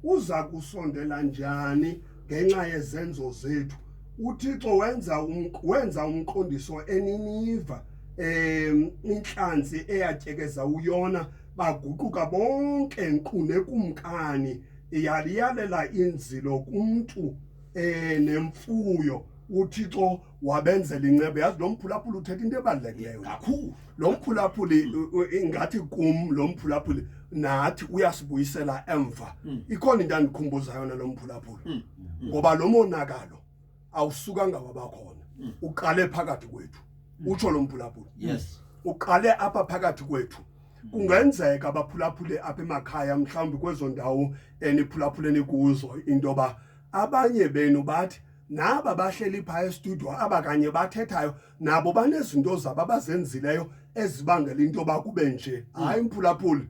uza kusondela njani ngenxa yezenzo zethu. uThixo wenza umqondiso eNiniva, inhlanzi eyatyekeza uYona, baguquka bonke nkqu nekumkani, yaliyalela inzilo kumntu nemfuyo. uThixo wabenzela inceba. Yazi lo mphulaphuli uthetha into ebalulekileyo kakhulu. Lo mphulaphuli ingathi kum lo mphulaphuli nathi uyasibuyisela emva. Ikhona into andikhumbuza yona lo mphulaphuli, ngoba lo monakalo awusukanga wabakhona, uqale phakathi kwethu. Utsho lo mphulaphuli, yes, uqale apha phakathi kwethu. Kungenzeka abaphulaphule apha emakhaya mhlawumbi kwezo ndawo eniphulaphuleni kuzo into yoba abanye benu bathi naba bahleli phaya estudio aba kanye bathethayo nabo banezinto zabo abazenzileyo ezibangela into yoba kube nje. Hayi mphulaphuli,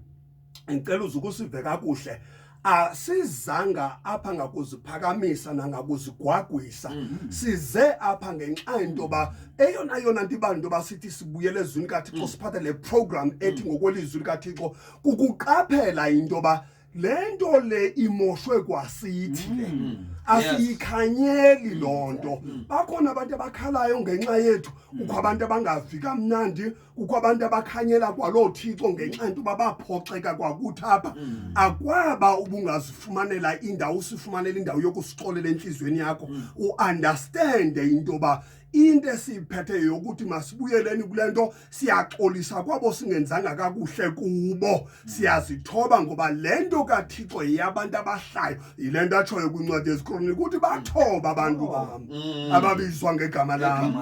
ngicela uze ukusive kakuhle. Asizanga apha ngakuziphakamisa nangakuzigwagwisa. Size apha ngenxa yento yoba eyona nto ibala into yoba sithi sibuyele ezwini kaThixo siphathe le program ethi ngokwelizwi likaThixo, kukuqaphela into yoba le nto le imoshwe kwasithi le asiyikhanyeli loo nto. Bakhona abantu abakhalayo ngenxa yethu, kukho abantu abangavi kamnandi, kukho abantu abakhanyela kwaloo Thixo ngenxa yento uba baphoxeka kwakuthi apha. Akwaba ubungazifumanela indawo, usifumanela indawo yokusixolela entliziyweni yakho, uunderstande into yoba into esiyiphetheyo yokuthi masibuyeleni kule nto. Siyaxolisa kwabo singenzanga kakuhle kubo, siyazithoba ngoba le nto kaThixo yeyabantu abahlayo. Yile nto atshoyo kwincwadi yeziKronike ukuthi bathoba abantu bam ababizwa ngegama lam.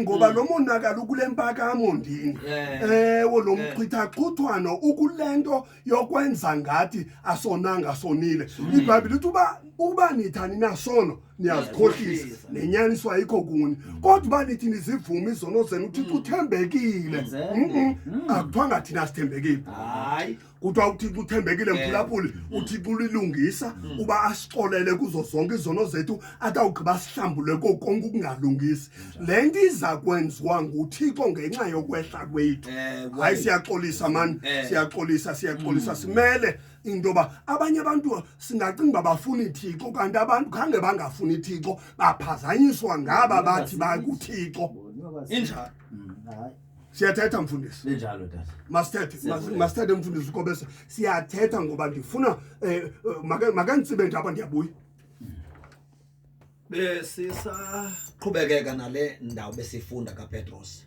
Ngoba lo monakalo ukule mpakamo ndini, ewo lo mchithaxuthwano ukule nto yokwenza ngathi asonanga sonile. iBhayibhile ithi uba nithani nasono niyazikhohlisa, nenyaniso ayikho kuni. Kodwa uba nithi nizivuma izono zenu uThixo uthembekile. Akuthiwanga thina sithembekile, hayi, kuthiwa uThixo uthembekile mphulaphuli. uThixo ulilungisa uba asixolele kuzo zonke izono zethu, atawugqiba sihlambule konke ukungalungisi. Le nto iza kwenziwa nguThixo ngenxa yokwehla kwethu. Hayi, siyaxolisa mani, siyaxolisa. Simele into yoba abanye abantu singacinga uba bafuna iThixo, kanti abantu khange bangafuni iThixo, baphazanyiswa ngaba bathi bakuThixo. injalo. Siyathetha mfundisi, Linjalo tata. Masithethe mfundisi uKobese. Siyathetha ngoba ndifuna makantsibe nje apha ndiyabuya. Besisaqhubekeka nale ndawo besifunda kaPetros.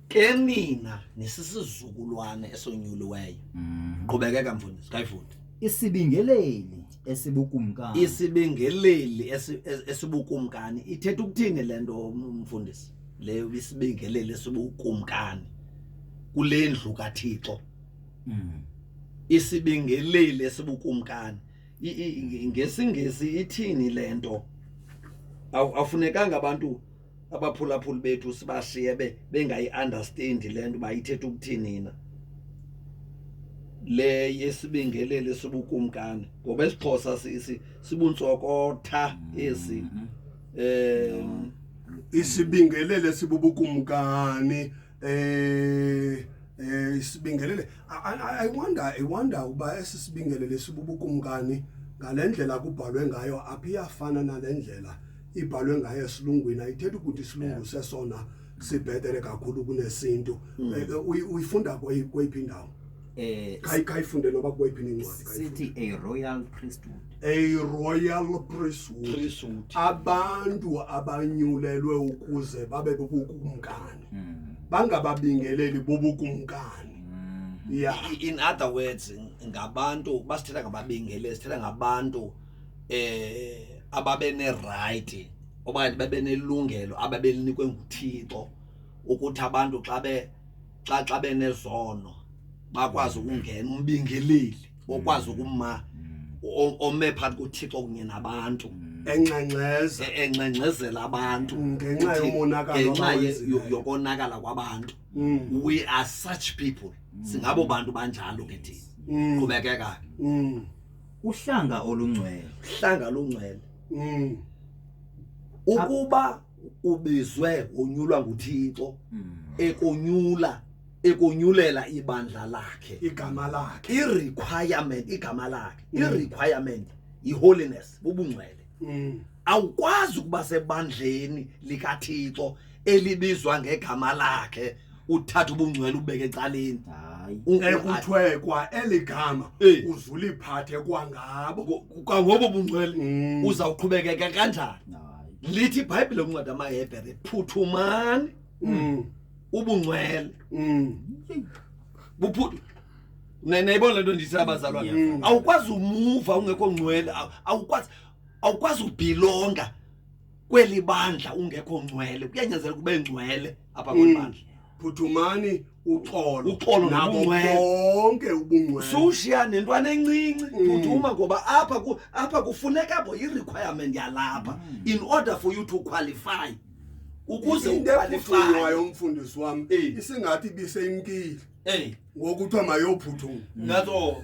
Ke nina nesisizukulwane esonyuliweyo. Qhubekeka mfundisi, kayifunda. Isibingeleli esibukumkani. Isibingeleli esibukumkani ithetha ukuthini le nto mfundisi? Le isibingeleli esibukumkani kule ndlu kaThixo. Isibingeleli esibukumkani ngesingesi ithini le nto? Awufunekanga abantu abaphulaphuli bethu sibashiye bengayi-understand le nto bayithetha ukuthini na le yesibingeleli esibukumkani. Ngoba esiXhosa sibuntsokotha esi Isibingelele esibubukumkani, isibingelele. I wonder uba esisibingelele esibubukumkani ngale ndlela kubhalwe ngayo apha iyafana nale ndlela ibhalwe ngayo esilungwini. Ayithetha ukuthi isilungu sesona sibhetere kakhulu kunesintu. Uyifunda kweyiphi indawo? Kayifunde noba kweyiphi incwadi. Sithi a royal priesthood. A royal priesthood. Abantu abanyulelwe ukuze babe bubukumkani, bangababingeleli bobukumkani. In other words, ngabantu basithetha ngababingeleli, sithetha ngabantu ababene right okanye babenelungelo ababelinikwe nguThixo ukuthi abantu xa benezono bakwazi ukungena umbingeleli okwazi ukuma ome phakathi kuThixo kunye nabantu, engcengcezela abantu ngenxa yomonakalo, ngenxa yokonakala kwabantu. We are such people. Singabo bantu banjalo ke thina. Qhubekeka. Uhlanga olungcwele. Uhlanga lungcwele. Ukuba ubizwe unyulwa nguThixo, ekonyula ekunyulela ibandla lakhe igama lakhe i-requirement igama lakhe i-requirement yi-holiness bubungcwele awukwazi ukuba sebandleni likaThixo elibizwa ngegama lakhe uthatha ubungcwele ubeke ecaleni ekuthiwe kwa eligama uzuliphathe kwangabo kangobo ubungcwele uzawuqhubekeka kanjani lithi iBhayibhile kuncwadi amaHebhere phuthumani ubungcwele nayibona lento ndithi abazalwane awukwazi umuva ungekho ngcwele awukwazi ubelonga kweli bandla ungekho ngcwele kuyanyanzeleka kube ngcwele apha kwibandla phuthumani uxolo nabo bonke ubungcwele sushiya nentwana encinci phuthuma ngoba apha kufuneka bo i-requirement yalapha in order for you to qualify ukuze uqualify umfundisi wami isingathi biseyimkile ngokuthiwa mayophuthuma ngazo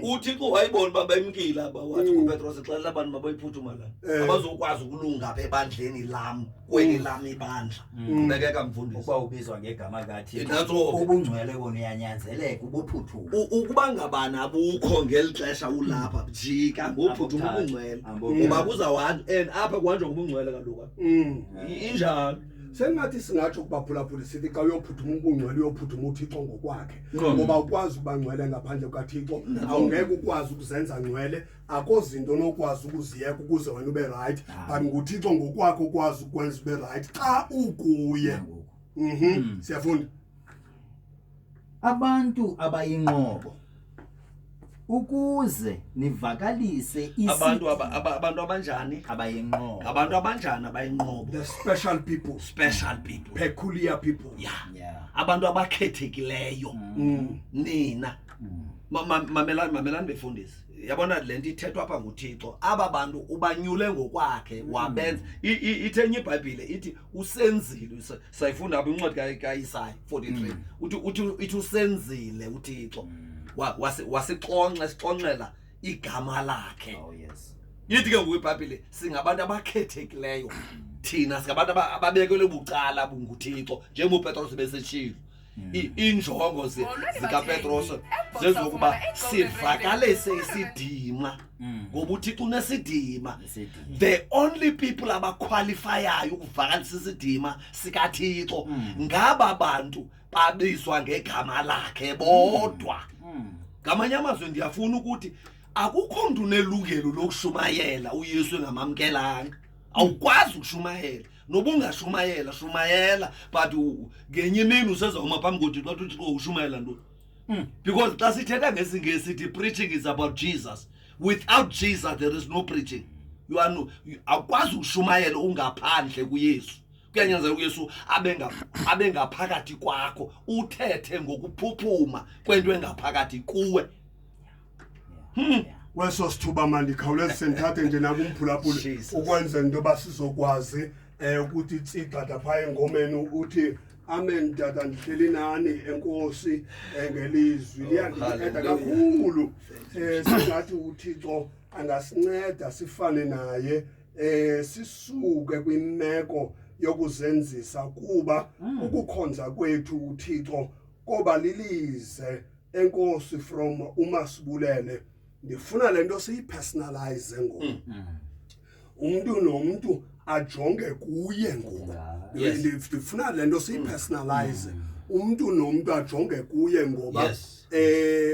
uThixo wayibona baba imkile aba wathi kuPetros xela abantu mabayiphuthuma la abazokwazi ukulunga apha ebandleni lam kweli lam ibandla ubekeka mfundisi ukuba ubizwa ngegama kaThixo ngazo ubungcwele bona uyanyanzeleka ubuphuthuma ukuba ngabani abukho ngelixesha ulapha jika ngophuthuma ubungcwele ngoba kuzawathi and apha kwanjwa ngobungcwele kaloku injalo sengathi singatsho kubaphulaphuli sithi xa uyophuthuma ubungcwele uyophuthuma uThixo ngokwakhe ngoba ukwazi ukuba ngcwele ngaphandle kukaThixo awungeke ukwazi ukuzenza ngcwele akho zinto nokwazi ukuziyeka ukuze wena ube right but nguThixo ngokwakhe ukwazi ukwenza ube right xa ukuye siyafunda abantu abayinqobo ukuze nivakalise abantu abanjani abayinqobo abantu abanjani abayinqobo the special people peculiar people abantu abakhethekileyo nina mamelani befundisi yabona lento ithethwa apha nguThixo aba bantu ubanyule ngokwakhe wabenza ithenye iBhayibhile ithi usenzile sayifunda apha incwadi kaIsaya 43 uthi usenzile uThixo wasixonxela igama lakhe yithi ke ngokwebhayibhile singabantu abakhethekileyo thina singabantu ababekelwe bucala bunguThixo njengoba uPetros beseshilo injongo zikaPetros zezokuba sivakalise isidima ngoba uThixo unesidima the only people abaqualifyayo ukuvakalisa isidima sikaThixo ngaba bantu babizwa ngegama lakhe bodwa ngamanye amazwi ndiyafuna ukuthi akukho mntu unelungelo lokushumayela uYesu engamamkelanga awukwazi ukushumayela noba ungashumayela shumayela but ngenye imini usezawuma phambi koThixo xa uThixo ushumayela ntoni because xa sithetha ngesingesi sithi preaching is about Jesus without Jesus there is no preaching awukwazi ukushumayela ungaphandle kuYesu kuyanyanzeleka uYesu abe ngaphakathi kwakho uthethe ngokuphuphuma kwento engaphakathi kuwe weso sithuba mandikhawuleze senthathe nje nakumphulaphuli ukwenza into basizokwazi ukuthi tsigada phaya engomeni uthi amen tata ndihleli nani enkosi ngelizwi liyandinceda kakhulu singathi uThixo angasinceda sifane naye sisuke kwimeko yokuzenzisa kuba ukukhonza kwethu uThixo koba lilize enkosi from uMasibulele ndifuna lento siyipersonalize ngoku umuntu nomuntu ajonge kuye ngoku ndifuna lento siyipersonalize umuntu nomuntu ajonge kuye ngoba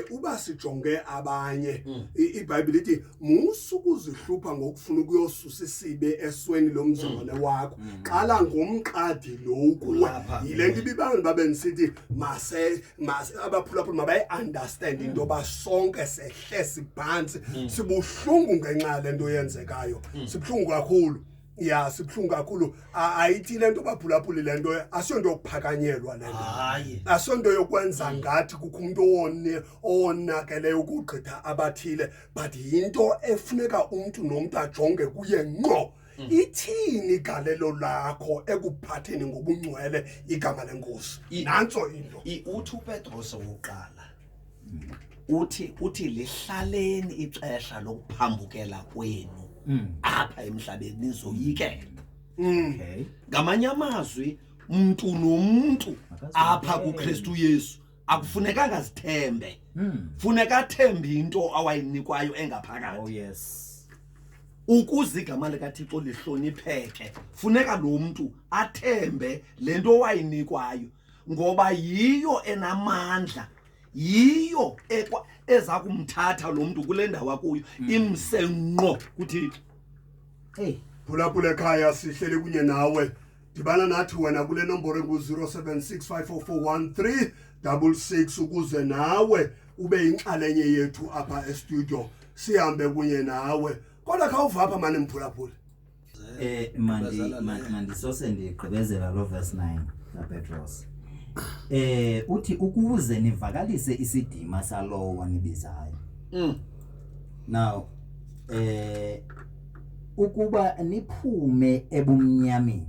uba sijonge abanye iBhayibhile ithi musukuzihlupha ngokufuna ukuyosusa isibe esweni lomzalwane wakho qala ngomqadi lo kuwe yilento ibibanga babe nisithi mase abaphulaphula mabayi understand into basonke sehle sibhansi sibuhlungu ngenxa lento yenzekayo sibhlungu kakhulu sibhlungu kakhulu ayithi lento baphulaphuli lento asiyonto yokuphakanyelwa lento asiyonto yokwenza ngathi kukho umuntu onakeleyo ukugqitha abathile but into efuneka umuntu nomuntu ajonge kuye ngqo ithini igalelo lakho ekuphatheni ngobungcwele igama lenkosi nanso into uthi uPetros wokuqala uthi lihlaleni ixesha lokuphambukela kwenu apha emhlabeni nizoyikela ngamanye amazwi umuntu nomuntu apha kuKristu Yesu akufunekanga zithembe funeka athembe into awayinikwayo engaphakathi yes ukuze igama likaThixo lihlonipheke funeka lo muntu athembe lento wayinikwayo ngoba yiyo enamandla yiyo eza kumthatha lo muntu kule ndawo akuyo imsenqo kuThixo. hey phulaphula ekhaya sihlele kunye nawe dibana nathi wena kule nombolo engu-0765441366 ukuze nawe ube yinxalenye yethu apha estudio sihambe kunye nawe kodwa khawuvapha mani mphulaphula mandisose ndigqibezela lo verse 9 kaPetros uthi ukuze nivakalise isidima salowo wanibizayo now ukuba niphume ebumnyameni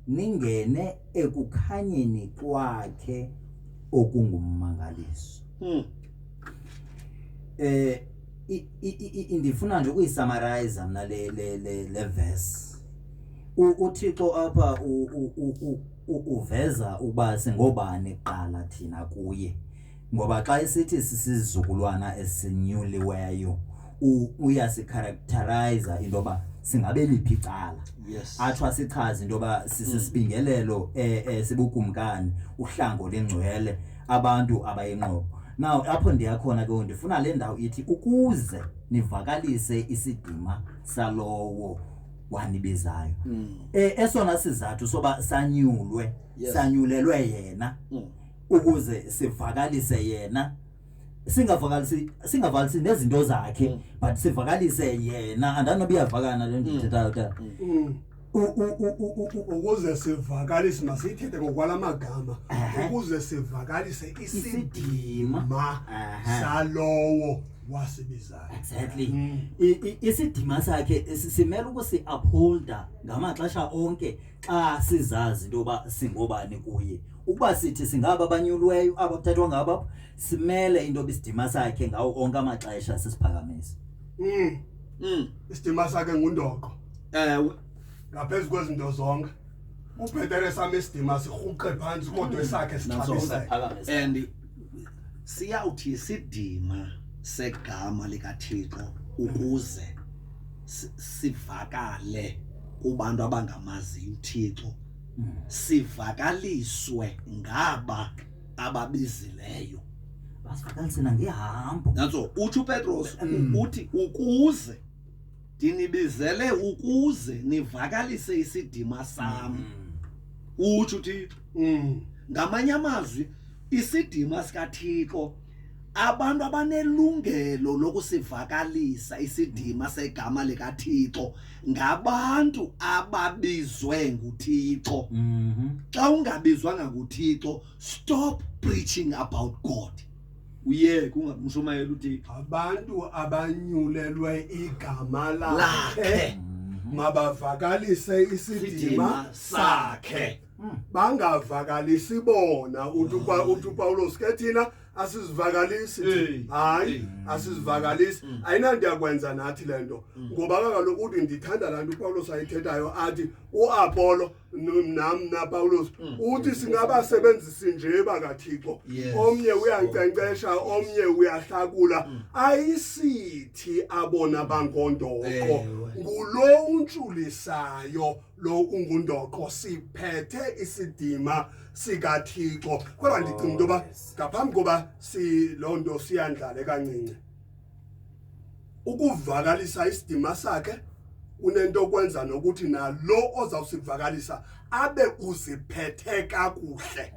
ningene ekukhanyeni kwakhe okungummangaliso. Indifuna nje ukuyisummarize mina le verse. uThixo apha uveza uba singobani kuqala thina kuye ngoba xa isithi sisizukulwana esinyuliweyo uyasicharacterize indoba singabe liphi icala athwa sichaza indoba sisibingelelo sibukumkani uhlango lengcwele abantu abayinqobo. Now apho ndiyakhona ke ndifuna le ndawo ithi ukuze nivakalise isidima salowo wanibizayo esona sizathu soba sanyulelwe yena ukuze sivakalise yena singavalisi nezinto zakhe but sivakalise yena andanobe iyavakana le nto ithetha ukuze sivakalise masiyithethe ngokwalamagama ukuze sivakalise isidima salowo wasibizayo. Exactly. Isidima sakhe simele ukusi upholda ngamaxesha onke xa sizazi intoba singobani kuye. Ukuba sithi singaba abanyulweyo abakuthethwa ngabo simele into bisidima sakhe ngawo onke amaxesha sisiphakamisa. Isidima sakhe ngundoqo. Ngaphezulu kwezinto zonke. Uphethere sami isidima sihuqe phansi kodwa esakhe sixabise. And siyawuthi isidima segama likaThixo ukuze sivakale kubantu abangamazi uThixo sivakaliswe ngaba ababizileyo basivakalisena ngehambo. nanso uthi uPetros uthi ukuze dinibizele ukuze nivakalise isidima sami uthi uThixo ngamanye amazwi isidima sikaThixo abantu abanelungelo lokusivakalisa isidima segama likaThixo ngabantu ababizwe nguThixo. Xa ungabizwanga nguThixo stop preaching about God. Uye kungamshumayela uThixo. Abantu abanyulelwe igama lakhe mabavakalise isidima sakhe. Bangavakalisi bona uthi uPawulos ke thina asizivakalisi hayi asizivakalisi ayinanto yakwenza nathi lento ngoba kaloku uthi ndithanda lanto uPawulos ayithethayo athi uApollo nami naPawulos uthi singabasebenzisi nje bakaThixo omnye uyancencesha omnye uyahlakula ayisithi abona bankondoko ngulo untsulisayo lo ungundoqo siphethe isidima sikaThixo kodwa ndicinga into ba ngaphambi koba silonto siyandlale kancinci ukuvakalisa isidima sakhe unento okwenza nokuthi nalo ozawusivakalisa abe uziphethe kakuhle.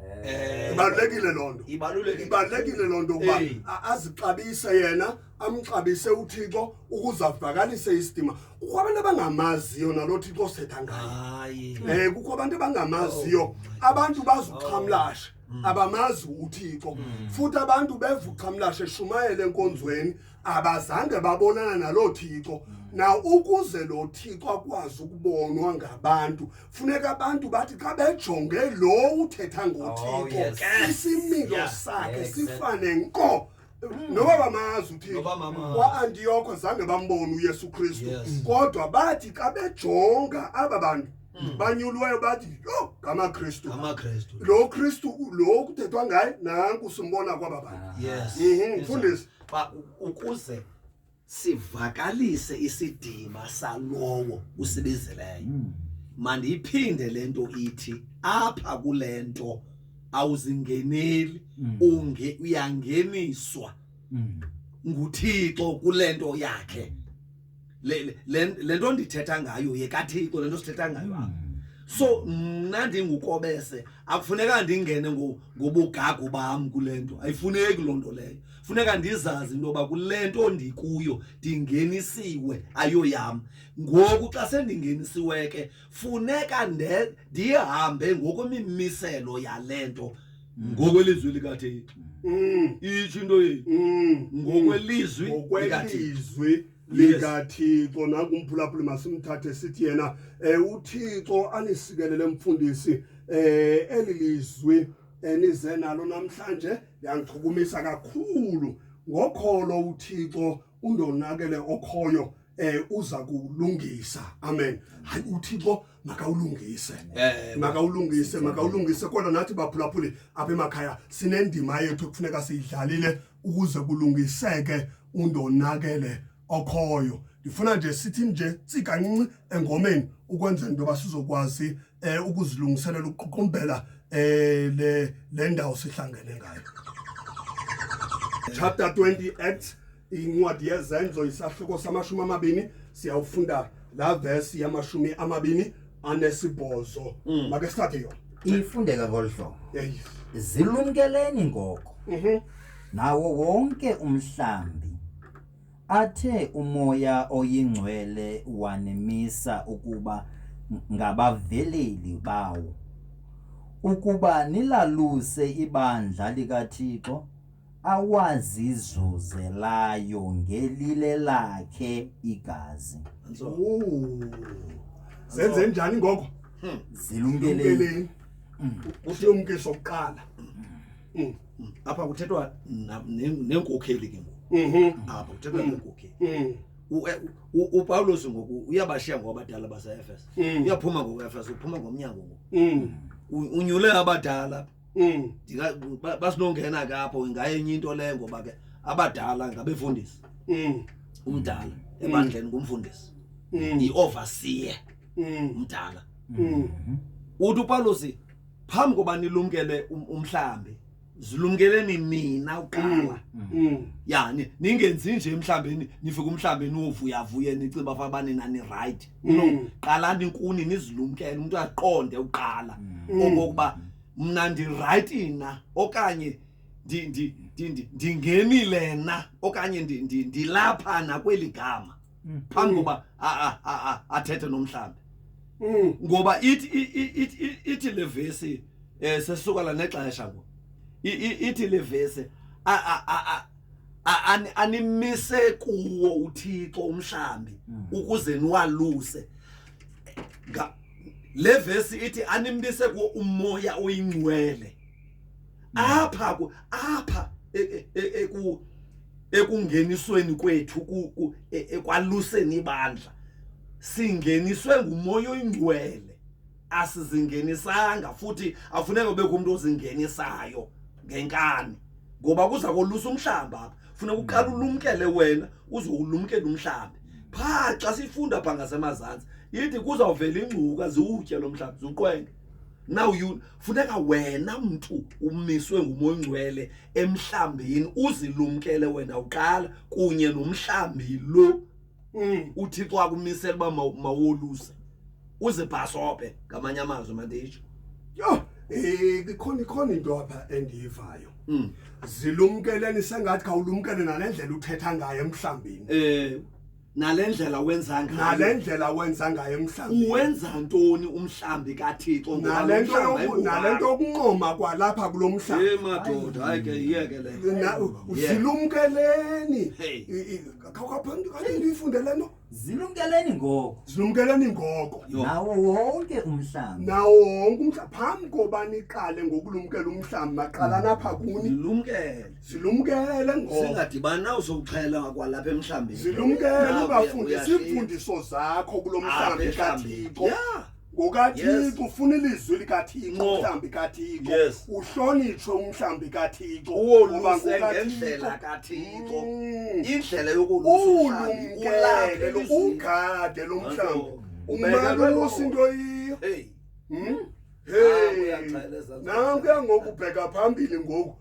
Ibalulekile lonto. Ibalulekile lonto kuba azixabise yena amxabise uThixo ukuze avakalise isidima. Kukho abantu abangamaziyo nalo Thixo osetha ngayo. Kukho abantu abangamaziyo abantu bazuqhamlashe abamazi uThixo futhi abantu bevuqhamlashe shumayele enkonzweni abazange babonana nalo Thixo. Na ukuze lo Thixo akwazi ukubonwa ngabantu funeka abantu bathi xa bejonge lo uthetha ngoThixo isimilo sakhe sifane nko noba bamazi uThixo kwaAntiyokho zange bambone uYesu Kristu kodwa bathi xa bejonga aba bantu banyulwayo bathi yo ngamaKristu AmaKristu. lo Kristu lo kuthethwa ngaye nanku simbona kwaba bantu Yes. mfundisi Ba ukuze sivakalise isidima salowo usibizeleyo. Mandiyiphinde lento ithi apha kulento awuzingeneli uyangeniswa nguThixo kulento yakhe. Lento ndithetha ngayo yekaThixo lento sithetha ngayo apha. So mna ndingukobese akufuneka ndingene ngobugagu bam kulento ayifuneki lonto leyo funeka ndizazi into yoba kulento ndikuyo ndingenisiwe ayo yam ngoku xa sendingenisiwe ke funeka ndihambe ngokwemimiselo yalento ngokwelizwi likaThixo itsho into yethu ngokwelizwi likaThixo likaThixo nakumphulaphula masimthathe sithi yena uThixo anisikelele mfundisi elilizwi enize nalo namhlanje yangichukumisa kakhulu ngokholo uThixo undonakele okhoyo uza kulungisa amen hayi uThixo makawulungise kodwa nathi baphulaphuli apha emakhaya sinendima yethu kufuneka siyidlalile ukuze kulungiseke undonakele okhoyo ndifuna nje sithi nje tsikancinci engomeni ukwenza into basizokwazi ukuzilungiselela ukuququmbela le ndawo sihlangene ngayo. Chapter 20 Acts incwadi yezenzo isahluko samashumi amabini siyawufunda la verse yamashumi amabini anesibhozo make start yo ifundeka ngolhlobo zilumkeleni ngoko nawo wonke umhlambi athe umoya oyingcwele wanemisa ukuba ngabaveleli bawo ukuba nilaluse ibandla likaThixo awazizuzelayo ngelile lakhe igazi zenze njani ngoko zilumkeleni uhlumkiso oqala apha kuthethwa nenkokheli ke ngoku apha kuthethwa nenkokheli uPawulos ngoku uyabashiya ngobadala base-Efeso uyaphuma ngoku-Efeso uphuma ngomnyango ngoku unyule abadala basinongena kapho ngayenye into leyo ngoba ke abadala ngabefundisi umdala ebandleni ngumfundisi i-overseer umdala uthi uPawulos phambi koba nilumkele umhlambi zilumkeleni nina uqala ya ningenzi nje emhlambeni nifika umhlambeni uvuyavuye nicinga bafabane nani right no qalani inkuni nizilumkele umuntu aqonde uqala okokuba mna ndi right ina okanye ndingenile na okanye ndilapha na kweli gama phambi koba athethe nomhlambi ngoba ithi le verse sesuka la nexesha ngo ithi le verse animise kuwo uThixo umhlambi ukuze niwaluse le verse ithi animise kuwo umoya oyingcwele apha ekungenisweni kwethu ekwaluseni ibandla singeniswe ngumoya oyingcwele asizingenisanga futhi afuneka ubekho umuntu ozingenisayo ngenkani ngoba kuza kolusa umhlamba apha funeka uqala ulumkele wena uzolumkela umhlaba pha xa sifunda pha ngasemazantsi yithi kuzawuvela ingcuka ziwutye lo mhlaba ziqwenge now you funeka wena mntu umiswe ngumoya ongcwele emhlambini uzilumkele wena uqala kunye nomhlambi lo uThixo akumisela uba mawoluse uze bhasope ngamanye amazwi manditsho yo ikhona into apha endiyivayo zilumkeleni sengathi khawulumkele nalendlela uthetha ngayo emhlambini nalendlela wenza ngayo nalendlela wenza ngayo emhlambini uwenza ntoni umhlambi kaThixo ngoba nalento okunqoma kwalapha kulomhlaba madoda hayi ke yeke le zilumkeleni khawuphanda kanti ndiyifundele no zilumkeleni ngoko nawo wonke umhlambi phambi koba niqale ngokulumkela umhlambi maqala napha kuni silumkele ngoko singadibani nawo sokuxhela kwalapha emhlambini zilumkele bafundi sifundiso zakho kulomhlambi kaThixo ngokaThixo ufuna ilizwi likaThixo Ngqo. umhlambi kaThixo Yes. uhlonitshwe umhlambi kaThixo Uwoluse ngendlela kaThixo. Indlela yokolusa umhlambi ulumkele ulapha ugade lo mhlambi Ubekelwe umalusi lo. into yiyo Hey. hey uyacheleza. nankuya ngokubheka phambili ngoku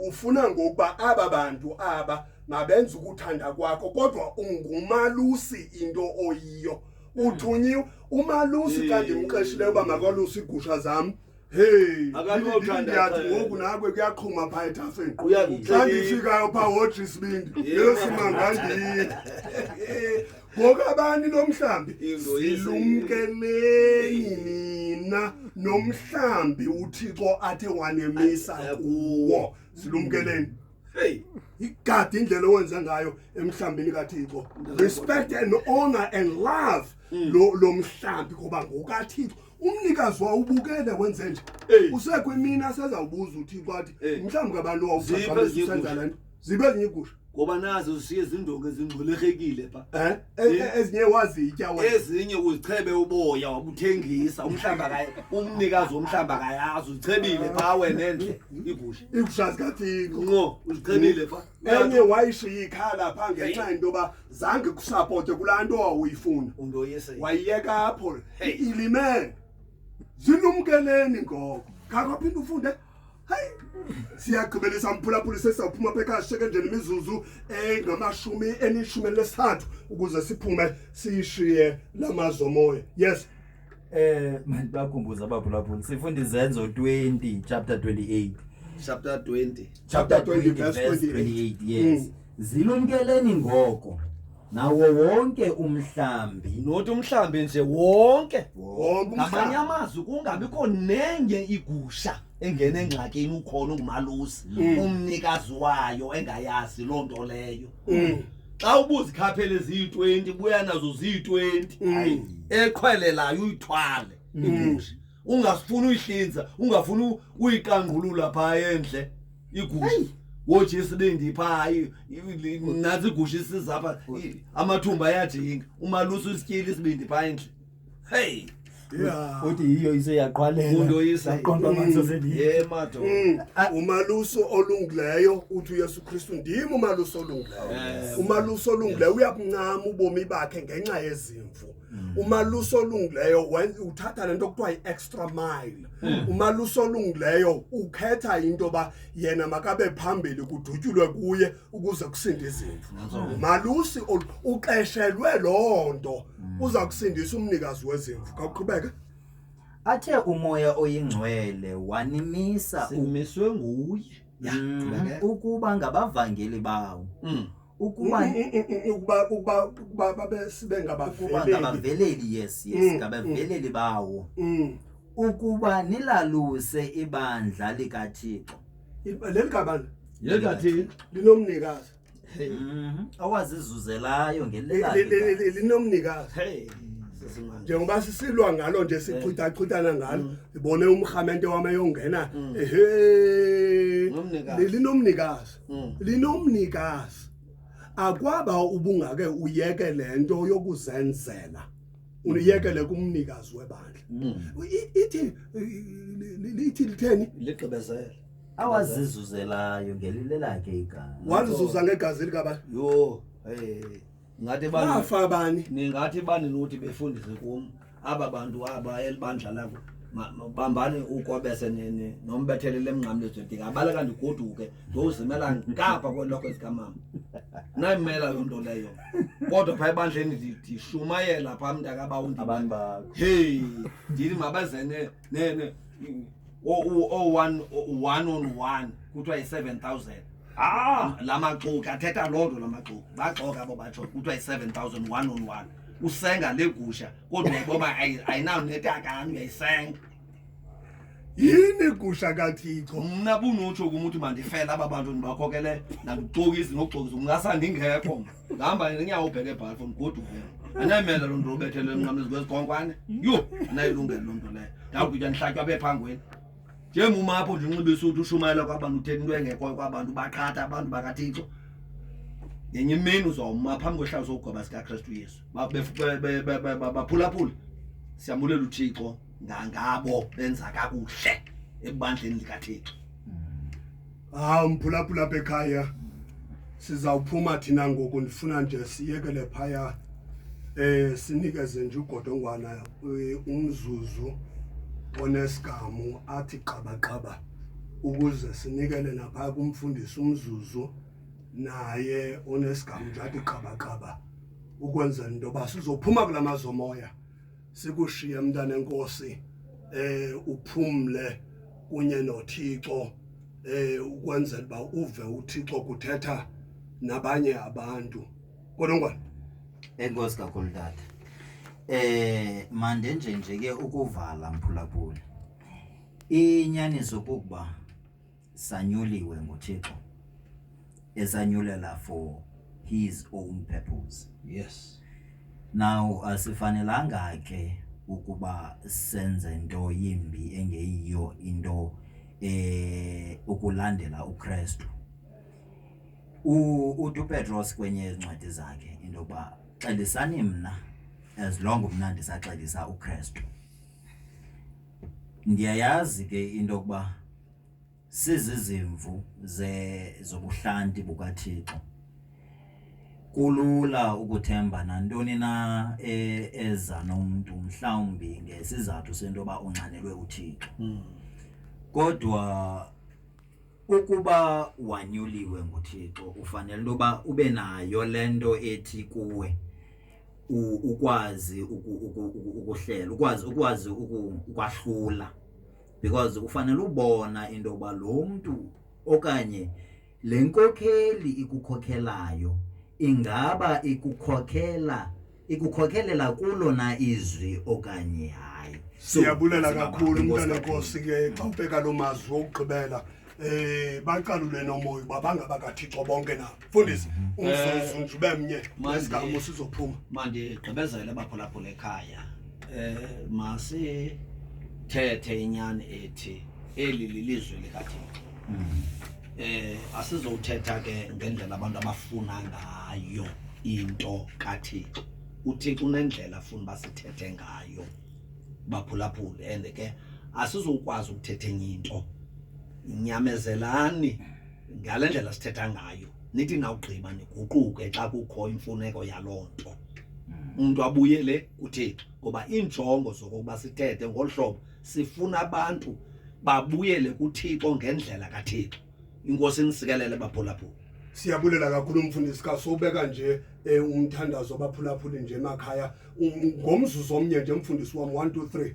ufuna ngokuba aba bantu aba mabenze ukuthanda kwakho kodwa ungumalusi into oyiyo uthunyiwe umalusi kanti imqeshileyo uba makalusi igusha zami hey Akanothanda ndiyathi cha. ngoku nakwe kuyaqhuma phaa ethafeni Uyakucela. xa ndifikayo phaa hoji isibindi Yeah. yesimangandini ngoku abani lo mhlambi Into yesi- silumkeleni nina nomhlambi uThixo athe wanemisa kuwo silumkeleni Hey. igadi indlela owenza ngayo emhlambini kaThixo respect and honor and love lo mhlambi ngoba ngokaThixo umnikazi wawubukele wenze nje usekwimina sezawubuza uThixo athi mhlawumbe abantu wawuqhaqa besenza lento zibe ezinye igusha Ngoba nazo zishiye zindonga ezingcolehekile pha. ezinye wazitya wena Ezinye uzichebe uboya wabuthengisa umhlamba umnikazi womhlamba kayazi uzichebile pha wena endle igusha. igusha zikaThixo Ngo uzichebile pha. enye wayishiya ikhala pha ngenxa into yoba zange kusapote kulaa nto wawuyifuna Undo yese. wayiyeka apho ilime zilumkeleni ngoko kakaphinda ufunde hayi siyagqibelisa mphulaphuli sesawuphuma phekasheke nje nemizuzu engamashumi enishumi lesithathu ukuze siphume siyishiye lamazomoya yes manje bakhumbuza abaphulaphuli sifunda izenzo 20 chapter 28 Chapter 20. Chapter 20 verse 28 yes zilumkeleni ngoko nawo wonke umhlambi Nothi umhlambi nje wonke. wonke Ngamanye umhlaba amazwi kungabikho nenye igusha engene engxakini ukhona ungumalusi umnikazi wayo engayazi loo nto leyo. Xa ubuza ikhaphela eziyi-20 buya nazo ziyi-20 eqhwelelayo uyithwale igusha ungasifuni uyihlinza ungafuni uyiqangqulula phaa endle igusha woje isibindi phaa nazi igusha isizapha amathumba ayajinga umalusi usityile isibindi phaa endle hey yeah uthi yiyo iseyaqhwalela Undo yise. yaqonda amanzi osendini mato umaluso olungileyo uthi uYesu Kristu ndim umaluso olungileyo umaluso olungileyo uyakuncama ubomi bakhe ngenxa yezimvu umaluso olungileyo uthatha lento kuthiwa yi-extra mile umaluso olungileyo ukhetha into ba yena makabe phambili kudutyulwe kuye ukuze kusinde izimvu umalusi uqeshelwe loo nto uza kusindisa umnikazi wezimvu kaqhubeke athe umoya oyingcwele wanimisa simiswe nguye ukuba ngabavangeli bawo ukuba ukuba babe sibe ukuba ngabaveleli ngabaveleli yes ngabaveleli bawo ukuba nilaluse ibandla likaThixo leli gabana yekathi linomnikazi awazizuzelayo linomnikazi hey sesimanje njengoba sisilwa ngalo nje sichithachithana ngalo ibone umrhamente wami eyongena ehe Nomnikazi. linomnikazi akwaba ubungake uyeke lento yokuzenzela uniyekele kumnikazi webandla lithi litheni ligqibezele awazizuzelayo ngelile lakhe igama walizuza ngegazi likabani yo hey ngathi bani bafa bani ningathi bani nothi befundise kum aba bantu aba elibandla lakho bambani ukwabese nombethelele emnqamlezweni ngabaleka ndigoduke ndozimela ngapha kwelokho esikamama nayimela loo nto leyo kodwa phaa ebandleni ndishumayela phaa mntakabawundi abantu bakho hey ndithi mabazene one on one kuthiwa yi-7,000 la maxoki athetha loo nto la maxoki baxoka abo batsho kuthiwa yi-7,000 one on one usenga legusha kodwa uyayiboba ayinawo netakani uyayisenga yini igusha kaThixo mna bunotsho kum uthi mandifele aba bantu ndibakhokele nandixokisi nokuxokisa ungasandingekho ngihamba ngenyawo ubheke ebhalfo ndigoduke anayimela loo nto ubethele emnqamlezi kwezikhonkwane yho anayilungele loo nto leyo ndakutya ndihlatywa abephangweni njengumapho nje unxibe isuthi ushumayela kwabantu uthetha into engekhoyo kwabantu baqhatha abantu bakaThixo ngenye imini uzawuma phambi kwehlazo sokugweba sikaKristu Yesu baphulaphula Siyabulela uThixo ngangabo benza kakuhle ebandleni likaThixo. Mphulaphula apha ekhaya sizawuphuma thina ngoku ndifuna nje siyekele phaya sinikeze nje ugodongwana umzuzu onesigamu athi qabaqaba ukuze sinikele naphaya kumfundisi umzuzu naye onesigamu athi qabaqaba ukwenzela into yoba sizophuma kula mazomoya sikushiye mntana enkosi uphumle kunye noThixo ukwenzela uba uve uThixo kuthetha nabanye abantu. Kodwa Enkosi kakhulu tata. Mande nje ke ukuvala mphulaphula. Inyaniso kukuba sanyuliwe nguThixo. Esanyulela for his own purpose. Yes. Now asifanelanga ke ukuba senze into yimbi engeyiyo into ukulandela uKristu. uPetros kwenye izincwadi zakhe into yokuba xelisani mna as long mna ndisaxelisa uKristu. Ndiyayazi ke into yokuba sizizimvu zobuhlanti bukaThixo. Kulula ukuthemba nantoni na eza nomuntu mhlawumbi ngesizathu sento yoba unxanelwe uThixo. Kodwa ukuba wanyuliwe nguThixo ufanele intoba ube nayo lento ethi kuwe ukwazi ukuhlela ukwazi ukwahlula, because ufanele ubona into yoba lo mntu okanye lenkokheli ikukhokhelayo ingaba ikukhokelela kulo na izwi okanye hayi. Siyabulela kakhulu mntana enkosi ke xa ubheka lo mazwi okugqibela baqalule nomoya babangaba kaThixo bonke na mfundisi umzuzu nje ubemnye nesigamu sizophuma. Mandigqibezele abaphulaphula ekhaya masithethe inyani ethi eli lilizwe likaThixo. Asizothetha ke ngendlela abantu abafuna ngayo into kaThixo. uThixo unendlela afuna basithethe ngayo baphulaphule, and ke asizokwazi ukuthetha enye into. Nyamezelani ngale ndlela sithetha ngayo, nithi nawugqiba niguquke xa kukho imfuneko yaloo nto. Umuntu abuyele kuThixo ngoba injongo zokuba sithethe ngolhlobo sifuna abantu babuyele kuThixo ngendlela kaThixo. Inkosi nisikelele baphulaphula. Siyabulela kakhulu umfundisi kasobeka nje umthandazo baphulaphula nje emakhaya ngomzuzu omnye nje mfundisi wami 1 2 3.